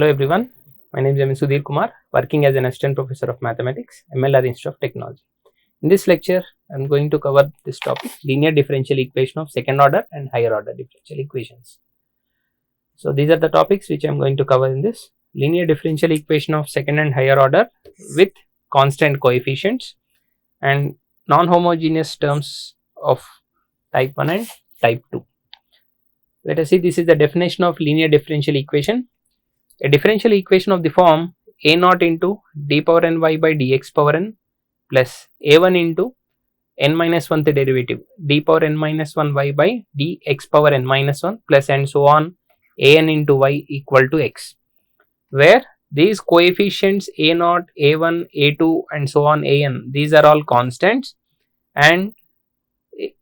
Hello everyone, my name is Sudheer Kumar, working as an assistant professor of mathematics, MLR Institute of Technology. In this lecture, I am going to cover this topic, linear differential equation of second order and higher order differential equations. So these are the topics which I am going to cover in this. Linear differential equation of second and higher order with constant coefficients and non-homogeneous terms of type 1 and type 2. Let us see, this is the definition of linear differential equation. A differential equation of the form a naught into d power ny by dx power n plus a1 into n minus 1th derivative d power n minus 1 y by dx power n minus 1 plus and so on an into y equal to x, where these coefficients a naught, a1, a2 and so on an, these are all constants and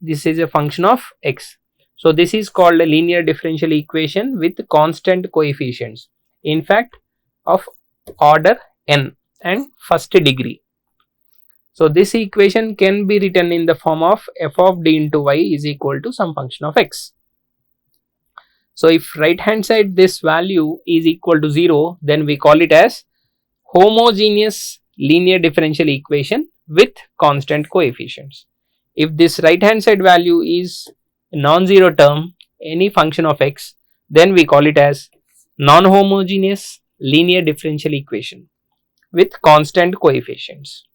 this is a function of x. So this is called a linear differential equation with constant coefficients, in fact of order n and first degree. So this equation can be written in the form of f of d into y is equal to some function of x. So if right hand side this value is equal to 0, then we call it as homogeneous linear differential equation with constant coefficients. If this right hand side value is non-zero term, any function of x, then we call it as non-homogeneous linear differential equation with constant coefficients.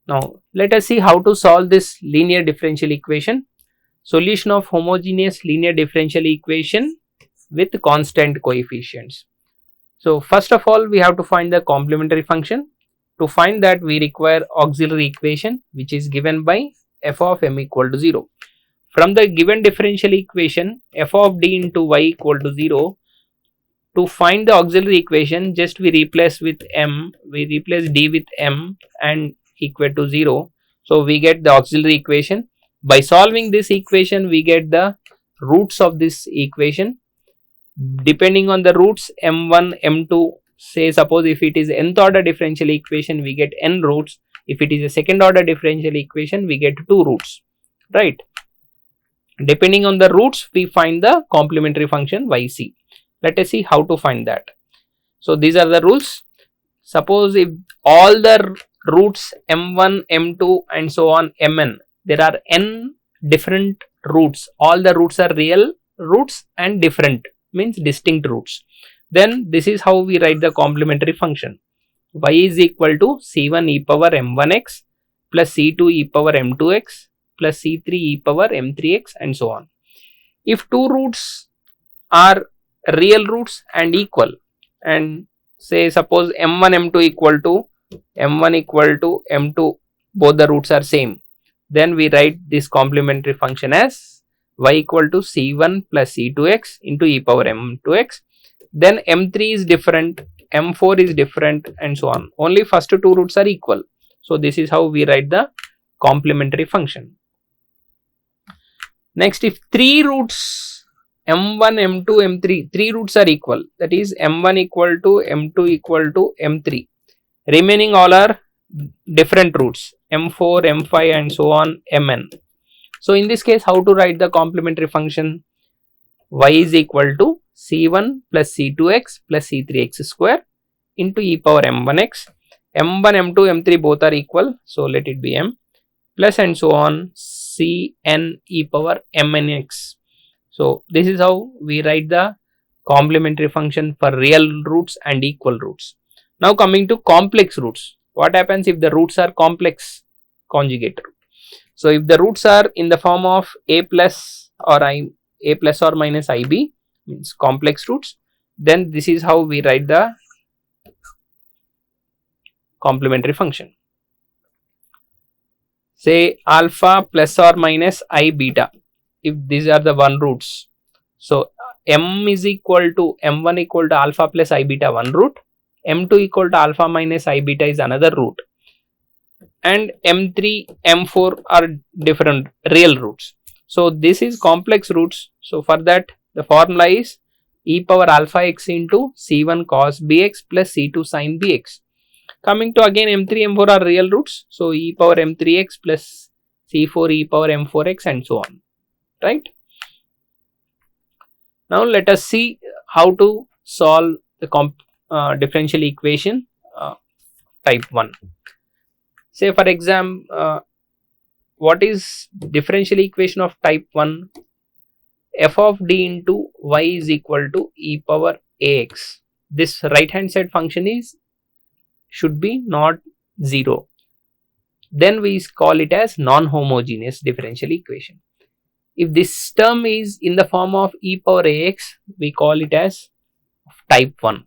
Now let us see how to solve this linear differential equation. Solution of homogeneous linear differential equation with constant coefficients. So first of all, we have to find the complementary function. To find that, we require auxiliary equation which is given by f of m equal to 0. From the given differential equation f of d into y equal to 0, to find the auxiliary equation, just we replace with m, we replace d with m and equal to 0. So we get the auxiliary equation. By solving this equation, we get the roots of this equation. Depending on the roots m1, m2, say suppose if it is nth order differential equation, we get n roots. If it is a second order differential equation, we get 2 roots, right? Depending on the roots, we find the complementary function yc. Let us see how to find that. So these are the rules. Suppose if all the roots m1, m2 and so on mn, there are n different roots, all the roots are real roots and different, means distinct roots, then this is how we write the complementary function. Y is equal to c1 e power m1x plus c2 e power m2x plus c3 e power m3x and so on. If two roots are real roots and equal, and say suppose m1 m2 equal to m2, both the roots are same, then we write this complementary function as y equal to c1 plus c2x into e power m2x. Then m3 is different, m4 is different and so on. Only first two roots are equal. So this is how we write the complementary function. Next, if three roots m1, m2, m3, three roots are equal, that is m1 equal to m2 equal to m3, remaining all are different roots m4, m5 and so on mn. So in this case, how to write the complementary function? Y is equal to c1 plus c2x plus c3x square into e power m1x. m1, m2, m3 both are equal, so let it be m, plus and so on cn e power mnx. So this is how we write the complementary function for real roots and equal roots. Now coming to complex roots, what happens if the roots are complex conjugate root? So if the roots are in the form of a plus or minus ib, means complex roots, then this is how we write the complementary function. Say alpha plus or minus I beta, if these are the one roots. So m is equal to m1 equal to alpha plus I beta one root, m2 equal to alpha minus I beta is another root, and m3, m4 are different real roots. So this is complex roots. So for that, the formula is e power alpha x into c1 cos bx plus c2 sin bx. Coming to again m3, m4 are real roots. So e power m3x plus c4 e power m4x and so on, right? Now let us see how to solve the differential equation type 1. Say for example, what is differential equation of type 1? F of d into y is equal to e power ax. This right hand side function should be not 0. Then we call it as non-homogeneous differential equation. If this term is in the form of e power ax, we call it as type 1.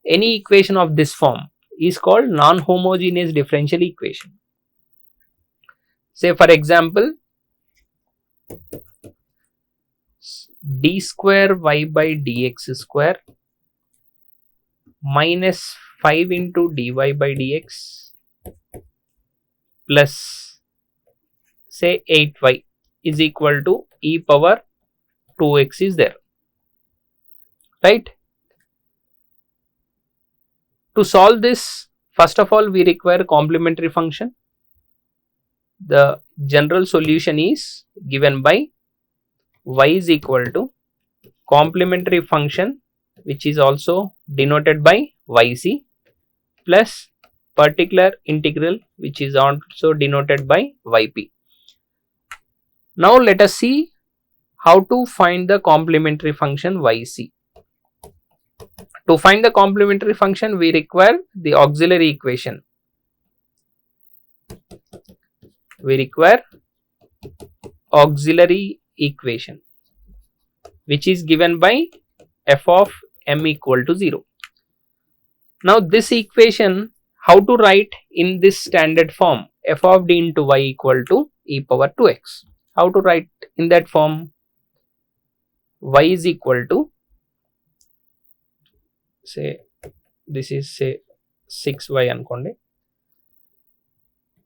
Any equation of this form is called non-homogeneous differential equation. Say for example, d square y by dx square minus 5 into dy by dx plus say 8y is equal to e power 2x is there, right? To solve this, first of all we require a complementary function. The general solution is given by y is equal to complementary function, which is also denoted by yc, plus particular integral, which is also denoted by yp. Now let us see how to find the complementary function yc. To find the complementary function, we require the auxiliary equation. We require auxiliary equation, which is given by f of m equal to 0. Now this equation, how to write in this standard form? F of d into y equal to e power 2x. How to write in that form? Y is equal to, say this is say 6y ankonde.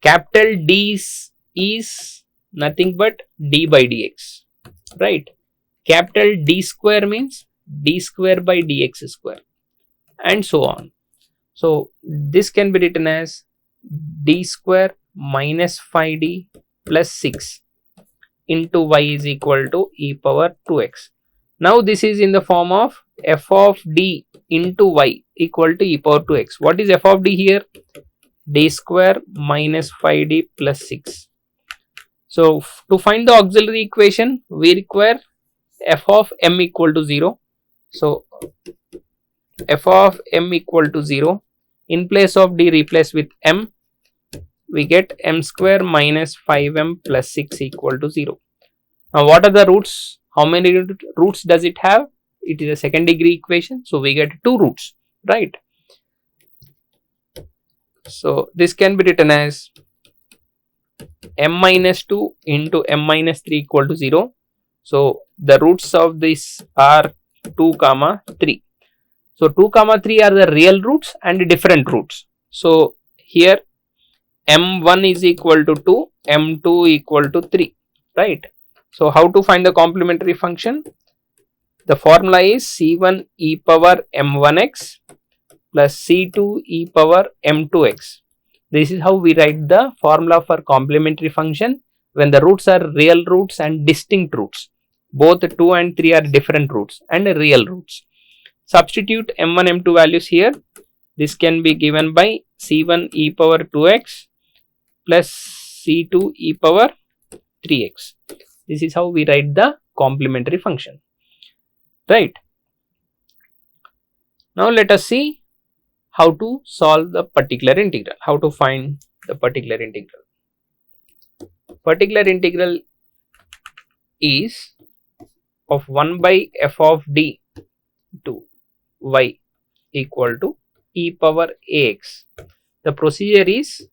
Capital D is nothing but d by dx, right? Capital D square means d square by dx square, and so on. So this can be written as d square minus 5d plus 6 into y is equal to e power 2x. Now this is in the form of f of d into y equal to e power 2x. What is f of d here? D square minus 5d plus 6. So to find the auxiliary equation, we require f of m equal to 0. So f of m equal to 0, in place of d replace with m, we get m square minus 5m plus 6 equal to 0. Now what are the roots? How many roots does it have? It is a second degree equation, so we get 2 roots, right? So this can be written as m minus 2 into m minus 3 equal to 0. So the roots of this are 2 comma 3. So 2 comma 3 are the real roots and different roots. So here m1 is equal to 2, m2 equal to 3, right? So how to find the complementary function? The formula is c1 e power m1x plus c2 e power m2x. This is how we write the formula for complementary function when the roots are real roots and distinct roots. Both 2 and 3 are different roots and real roots. Substitute m1 m2 values here. This can be given by c1 e power 2x plus c2 e power 3x. This is how we write the complementary function, right? Now let us see how to solve the particular integral, how to find the particular integral. Particular integral is of 1 by f of d to y equal to e power ax. The procedure is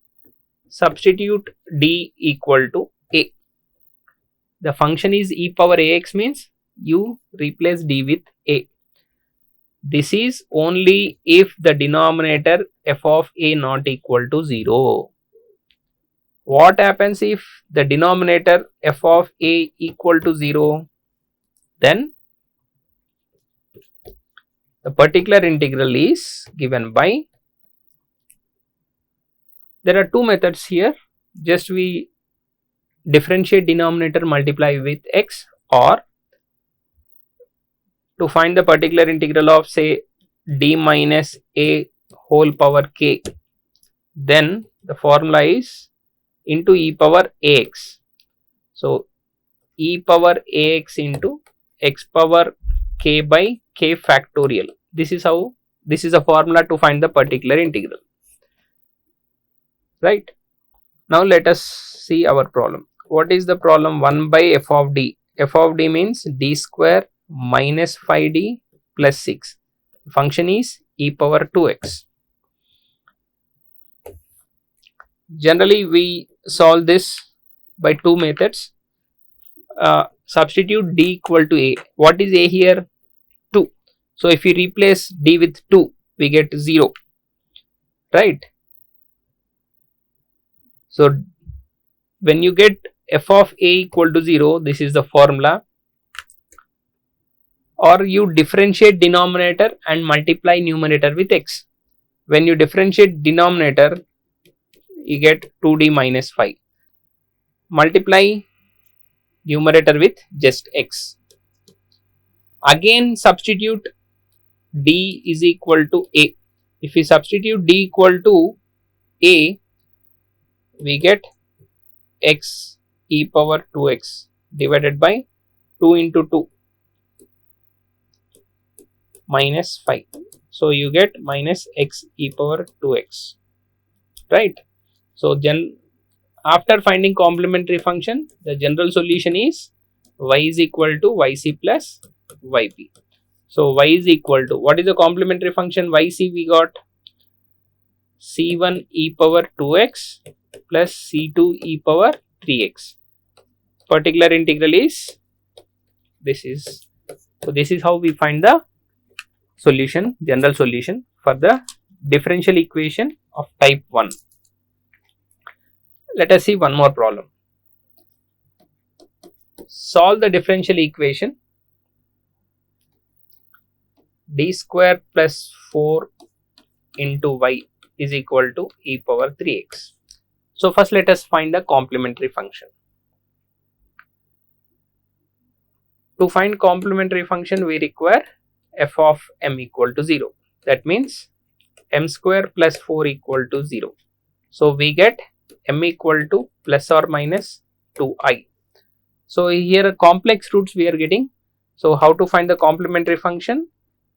substitute d equal to a. The function is e power ax means you replace d with a. This is only if the denominator f of a not equal to 0. What happens if the denominator f of a equal to 0? Then the particular integral is given by, there are two methods here. Just we differentiate denominator, multiply with x, or to find the particular integral of say d minus a whole power k, then the formula is into e power ax. So e power ax into x power k by k factorial. This is a formula to find the particular integral, right? Now let us see our problem. What is the problem? 1 by f of d. F of d means d square minus 5d plus 6. Function is e power 2x. Generally we solve this by two methods. Substitute d equal to a. What is a here? 2. So if we replace d with 2, we get 0, right? So when you get f of a equal to 0, this is the formula. Or you differentiate denominator and multiply numerator with x. When you differentiate denominator, you get 2d minus 5. Multiply numerator with just x. Again substitute d is equal to a. If we substitute d equal to a, we get x e power 2x divided by 2 into 2 minus 5. So you get minus x e power 2x, right? So after finding complementary function, the general solution is y is equal to yc plus yp. So y is equal to, what is the complementary function yc? We got c1 e power 2x plus c2 e power 3x. Particular integral is this is. So this is how we find the solution, general solution for the differential equation of type 1. Let us see one more problem. Solve the differential equation d square plus 4 into y is equal to e power 3x. So first let us find the complementary function. To find complementary function, we require f of m equal to 0. That means m square plus 4 equal to 0. So we get m equal to plus or minus 2i. So here complex roots we are getting. So how to find the complementary function?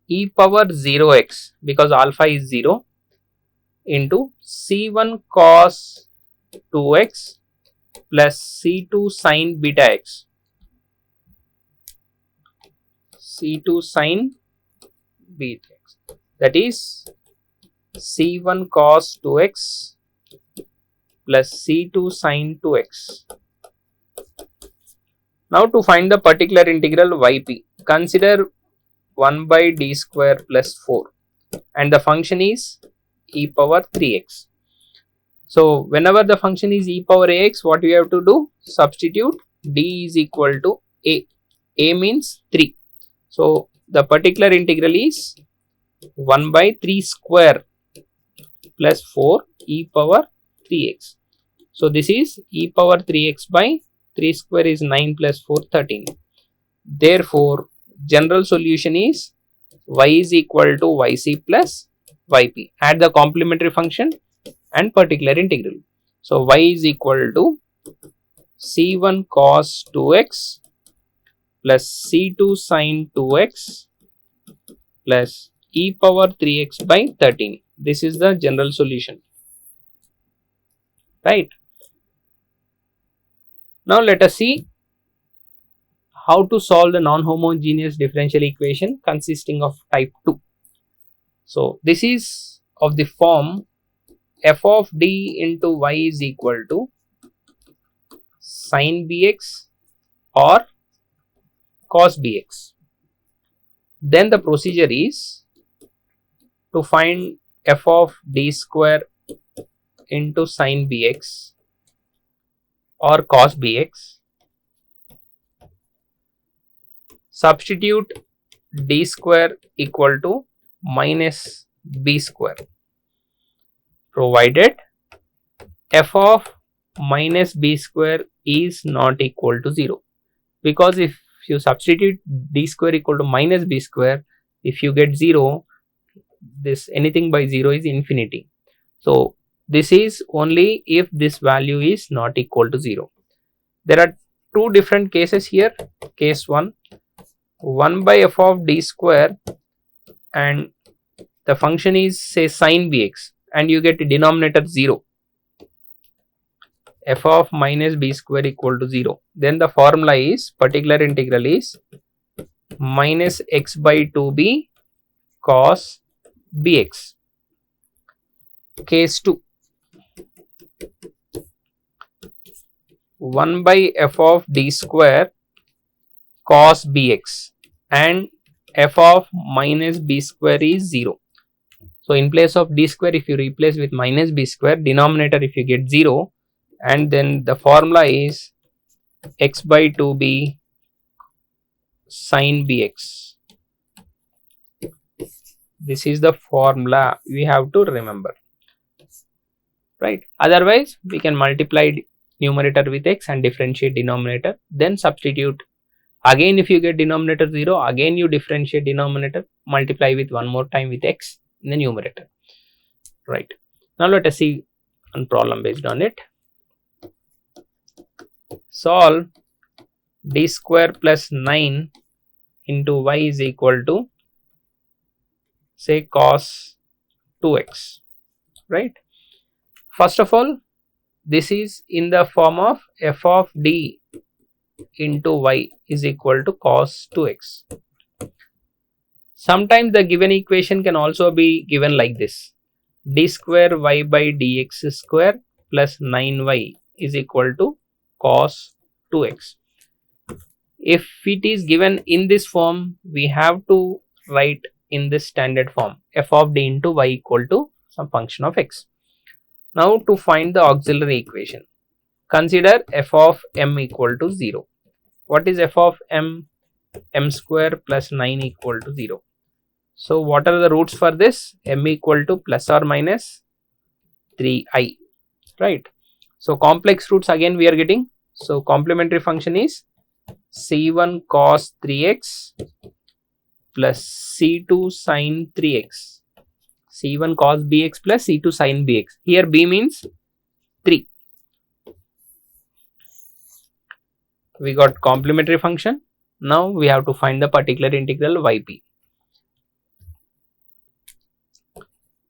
E power 0x, because alpha is 0, into c1 cos 2x plus c2 sin beta x. C2 sin beta x, that is c1 cos 2x plus c2 sin 2x. Now to find the particular integral yp, consider 1 by d square plus 4 and the function is e power 3x. So whenever the function is e power ax, what we have to do? Substitute d is equal to a. A means 3. So the particular integral is 1 by 3 square plus 4 e power 3x. So this is e power 3x by 3 square is 9 plus 4 13. Therefore general solution is y is equal to yc plus yp. Add the complementary function and particular integral. So y is equal to c1 cos 2x plus c2 sin 2x plus e power 3x by 13. This is the general solution, right? Now let us see how to solve the non-homogeneous differential equation consisting of type 2. So this is of the form f of d into y is equal to sin bx or cos bx. Then the procedure is to find f of d square into sin bx or cos bx. Substitute d square equal to minus b square, provided f of minus b square is not equal to 0. Because if you substitute d square equal to minus b square, if you get 0, this anything by 0 is infinity. So this is only if this value is not equal to 0. There are two different cases here. Case 1, 1 by f of d square, and the function is say sin bx, and you get denominator 0, f of minus b square equal to 0. Then the formula is, particular integral is minus x by 2b cos bx. Case 2, 1 by f of d square cos bx, and f of minus b square is 0. So in place of d square, if you replace with minus b square, denominator if you get 0, and then the formula is x by 2b sin bx. This is the formula we have to remember, right? Otherwise we can multiply numerator with x and differentiate denominator, then substitute. Again, if you get denominator 0, again you differentiate denominator, multiply with one more time with x in the numerator, right? Now let us see one problem based on it. Solve d square plus 9 into y is equal to say cos 2x, right? First of all, this is in the form of f of d into y is equal to cos 2x. Sometimes the given equation can also be given like this: d square y by dx square plus 9y is equal to cos 2x. If it is given in this form, we have to write in this standard form, f of d into y equal to some function of x. Now to find the auxiliary equation, consider f of m equal to 0. What is f of m? M square plus 9 equal to 0. So what are the roots for this? M equal to plus or minus 3i, right? So complex roots again we are getting. So complementary function is c1 cos 3x plus c2 sin 3x. c1 cos bx plus c2 sin bx. Here b means 3. We got complementary function. Now we have to find the particular integral yp.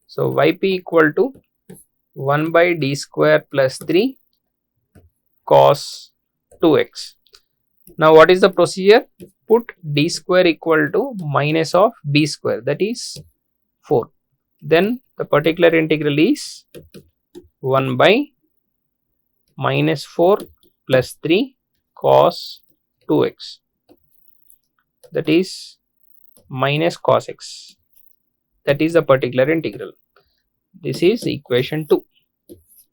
So yp equal to 1 by d square plus 3 cos 2x. Now what is the procedure? Put d square equal to minus of b square, that is 4. Then the particular integral is 1 by minus 4 plus 3 cos 2x, that is minus cos x. That is the particular integral. This is equation 2.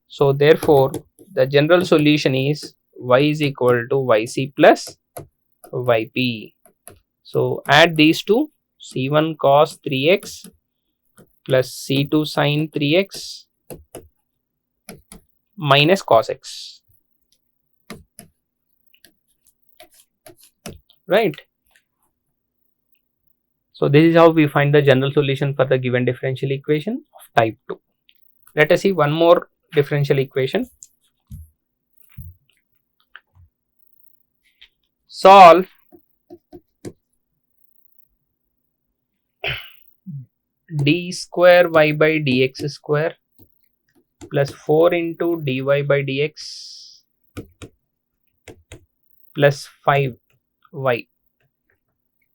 So therefore the general solution is y is equal to yc plus yp. So add these two, c1 cos 3x plus c2 sin 3x minus cos x, right? So this is how we find the general solution for the given differential equation of type 2. Let us see one more differential equation. Solve d square y by dx square plus 4 into dy by dx plus 5y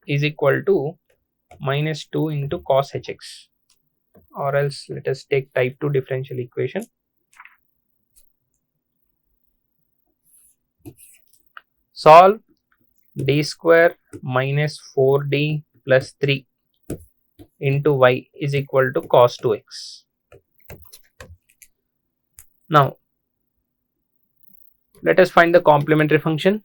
is equal to minus 2 into cos hx, or else let us take type 2 differential equation. Solve d square minus 4d plus 3 into y is equal to cos 2x. Now let us find the complementary function.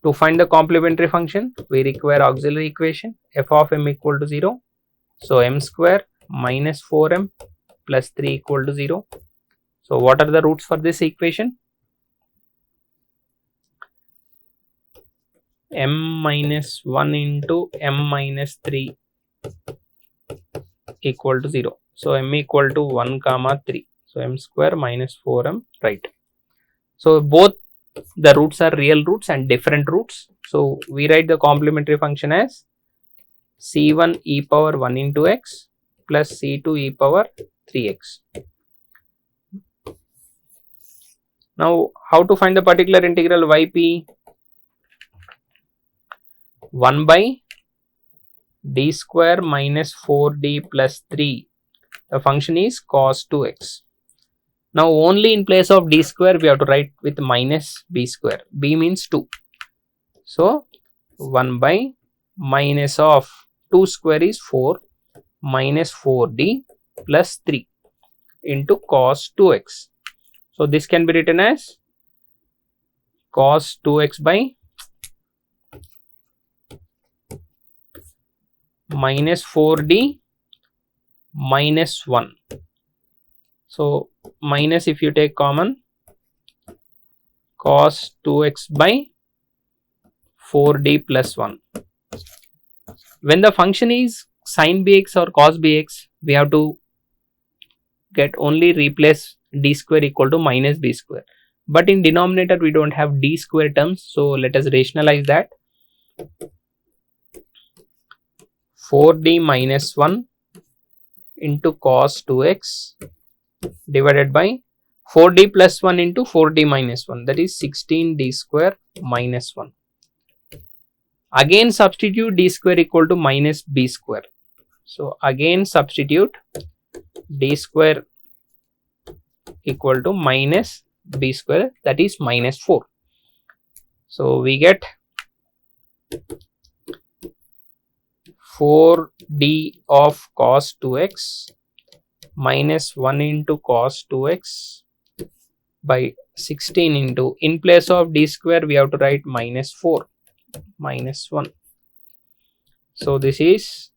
To find the complementary function, we require auxiliary equation f of m equal to 0. So m square minus 4m plus 3 equal to 0. So what are the roots for this equation? M minus 1 into m minus 3 equal to 0. So m equal to 1 comma 3. So m square minus 4m, right. So both the roots are real roots and different roots. So we write the complementary function as c1 e power 1 into x plus c2 e power 3x. Now how to find the particular integral yp? 1 by d square minus 4d plus 3. The function is cos 2x. Now only in place of d square we have to write with minus b square. B means 2. So 1 by minus of 2 square is 4 minus 4d plus 3 into cos 2x. So this can be written as cos 2x by minus 4d minus 1. So minus, if you take common, cos 2x by 4d plus 1. When the function is sin bx or cos bx, we have to get only replace d square equal to minus b square. But in denominator we don't have d square terms, so let us rationalize that. 4d minus 1 into cos 2x divided by 4d plus 1 into 4d minus 1, that is 16d square minus 1. Again substitute d square equal to minus b square. So again substitute d square equal to minus b square, that is minus 4. So we get 4d of cos 2x minus 1 into cos 2x by 16 into, in place of d square we have to write minus 4 minus 1. So this is,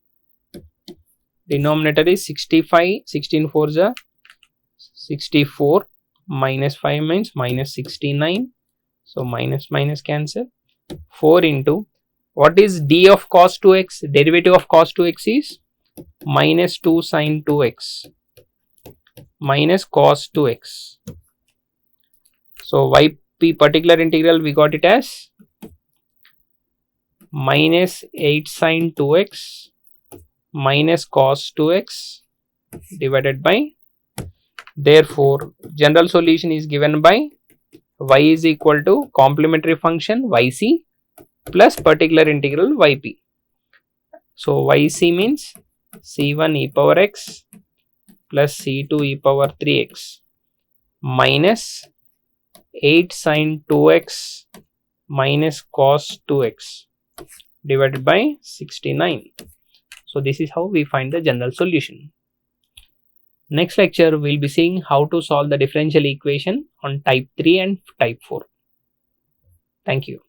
denominator is 65, 16 4s are 64, minus 5 means minus 69. So minus minus cancel. 4 into, what is d of cos 2x? Derivative of cos 2x is minus 2 sin 2x minus cos 2x. So yp particular integral we got it as minus 8 sin 2x minus cos 2x divided by, therefore general solution is given by y is equal to complementary function yc plus particular integral yp. So yc means c1 e power x plus c2 e power 3x minus 8 sin 2x minus cos 2x divided by 69. So this is how we find the general solution. Next lecture we will be seeing how to solve the differential equation on type 3 and type 4. Thank you.